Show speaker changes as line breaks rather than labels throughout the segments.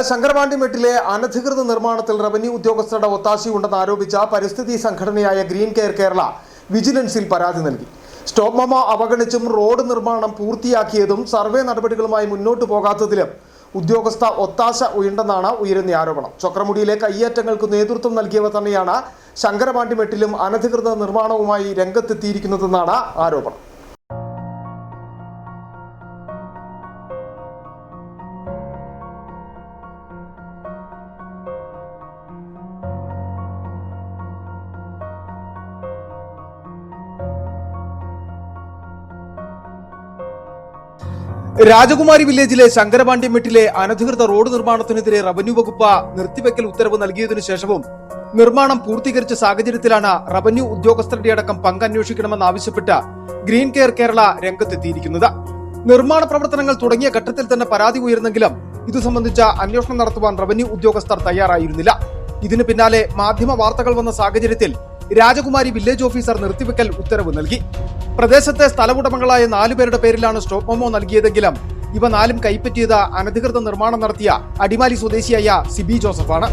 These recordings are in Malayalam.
ശങ്കരപാണ്ടിമെട്ടിലെ അനധികൃത നിർമ്മാണത്തിൽ റവന്യൂ ഉദ്യോഗസ്ഥരുടെ ഒത്താശയുണ്ടെന്ന് ആരോപിച്ച പരിസ്ഥിതി സംഘടനയായ ഗ്രീൻ കെയർ കേരള വിജിലൻസിൽ പരാതി നൽകി. സ്റ്റോപ്പ് മെമ്മോ അവഗണിച്ചും റോഡ് നിർമ്മാണം പൂർത്തിയാക്കിയതും സർവേ നടപടികളുമായി മുന്നോട്ടു പോകാത്തതിലും ഉദ്യോഗസ്ഥ ഒത്താശ ഉണ്ടെന്നാണ് ഉയരുന്ന ആരോപണം. ചക്രമുടിയിലെ കയ്യേറ്റങ്ങൾക്ക് നേതൃത്വം നൽകിയവ തന്നെയാണ് ശങ്കരപാണ്ടിമെട്ടിലും അനധികൃത നിർമ്മാണവുമായി രംഗത്തെത്തിയിരിക്കുന്നതെന്നാണ് ആരോപണം. രാജകുമാരി വില്ലേജിലെ ശങ്കരപാണ്ടിമെട്ടിലെ അനധികൃത റോഡ് നിർമ്മാണത്തിനെതിരെ റവന്യൂ വകുപ്പ് നിർത്തിവെക്കൽ ഉത്തരവ് നൽകിയതിനു ശേഷവും നിർമ്മാണം പൂർത്തീകരിച്ച സാഹചര്യത്തിലാണ് റവന്യൂ ഉദ്യോഗസ്ഥരുടെ അടക്കം പങ്ക് അന്വേഷിക്കണമെന്നാവശ്യപ്പെട്ട് ഗ്രീൻ കെയർ കേരള രംഗത്തെത്തിയിരിക്കുന്നത്. നിർമ്മാണ പ്രവർത്തനങ്ങൾ തുടങ്ങിയ ഘട്ടത്തിൽ തന്നെ പരാതി ഉയർന്നെങ്കിലും ഇതു സംബന്ധിച്ച അന്വേഷണം നടത്തുവാൻ റവന്യൂ ഉദ്യോഗസ്ഥർ തയ്യാറായിരുന്നില്ല. ഇതിന് പിന്നാലെ മാധ്യമ വാർത്തകൾ വന്ന സാഹചര്യത്തിൽ രാജകുമാരി വില്ലേജ് ഓഫീസർ നിർത്തിവെക്കൽ ഉത്തരവ് നൽകി. പ്രദേശത്തെ സ്ഥലമുടമകളായ 4 പേരുടെ പേരിലാണ് സ്റ്റോപ്പ് മെമ്മോ നൽകിയതെങ്കിലും ഇവ 4 കൈപ്പറ്റിയത് അനധികൃത നിർമ്മാണം നടത്തിയ അടിമാലി സ്വദേശിയായ സിബി ജോസഫാണ്.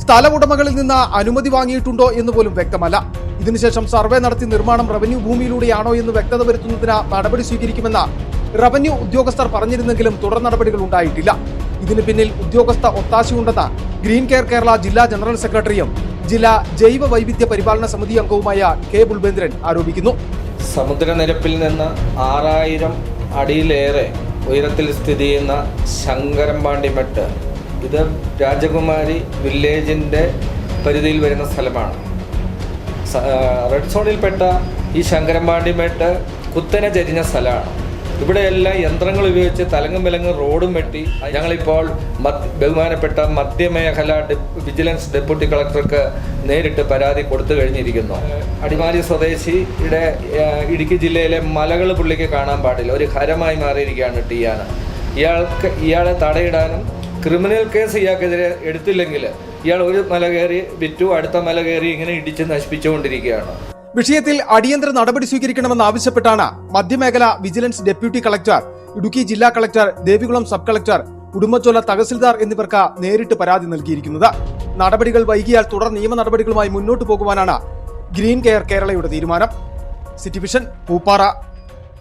സ്ഥല ഉടമകളിൽ നിന്ന് അനുമതി വാങ്ങിയിട്ടുണ്ടോ എന്ന് പോലും വ്യക്തമല്ല. ഇതിനുശേഷം സർവേ നടത്തി നിർമ്മാണം റവന്യൂ ഭൂമിയിലൂടെയാണോ എന്ന് വ്യക്തത വരുത്തുന്നതിന് നടപടി സ്വീകരിക്കുമെന്ന് റവന്യൂ ഉദ്യോഗസ്ഥർ പറഞ്ഞിരുന്നെങ്കിലും തുടർ നടപടികൾ ഉണ്ടായിട്ടില്ല. ഇതിന് പിന്നിൽ ഉദ്യോഗസ്ഥ ഒത്താശയുണ്ടെന്ന് ഗ്രീൻ കെയർ കേരള ജില്ലാ ജനറൽ സെക്രട്ടറിയും ജില്ലാ ജൈവ വൈവിധ്യ പരിപാലന സമിതി അംഗവുമായ കെ ബുൾബേന്ദ്രൻ ആരോപിക്കുന്നു.
സമുദ്രനിരപ്പിൽ നിന്ന് 6000 അടിയിലേറെ ഉയരത്തിൽ സ്ഥിതി ചെയ്യുന്ന ശങ്കരപാണ്ടിമെട്ട് ഇത് രാജകുമാരി വില്ലേജിന്റെ പരിധിയിൽ വരുന്ന സ്ഥലമാണ്. റെഡ് സോണിൽപ്പെട്ട ഈ ശങ്കരപാണ്ടിമെട്ട് കുത്തനെ ചരിഞ്ഞ സ്ഥലമാണ്. ഇവിടെയെല്ലാം യന്ത്രങ്ങൾ ഉപയോഗിച്ച് തലങ്ങും വിലങ്ങും റോഡും വെട്ടി ഞങ്ങളിപ്പോൾ ബഹുമാനപ്പെട്ട മധ്യമേഖല വിജിലൻസ് ഡെപ്യൂട്ടി കളക്ടർക്ക് നേരിട്ട് പരാതി കൊടുത്തു കഴിഞ്ഞിരിക്കുന്നു. അടിമാലി സ്വദേശിയുടെ ഇടുക്കി ജില്ലയിലെ മലകൾ പുള്ളിക്ക് കാണാൻ പാടില്ല, ഒരു ഹരമായി മാറിയിരിക്കുകയാണ് ടിയാന. ഇയാളെ തടയിടാനും ക്രിമിനൽ കേസ് ഇയാൾക്കെതിരെ എടുത്തില്ലെങ്കിൽ ഇയാൾ ഒരു മല കയറി വിറ്റു, അടുത്ത മല കയറി ഇങ്ങനെ ഇടിച്ച് നശിപ്പിച്ചുകൊണ്ടിരിക്കുകയാണ്.
വിഷയത്തിൽ അടിയന്തര നടപടി സ്വീകരിക്കണമെന്നാവശ്യപ്പെട്ടാണ് മധ്യമേഖല വിജിലൻസ് ഡെപ്യൂട്ടി കളക്ടർ, ഇടുക്കി ജില്ലാ collector, Devikulam sub collector, Udumbanchola tahsildar എന്നിവർക്ക് നേരിട്ട് പരാതി നൽകിയിരിക്കുന്നത്. നടപടികൾ വൈകിയാൽ തുടർ നിയമ നടപടികളുമായി മുന്നോട്ടു പോകുവാനാണ് ഗ്രീൻ കെയർ കേരളയുടെ തീരുമാനം. City vision, Pooppara.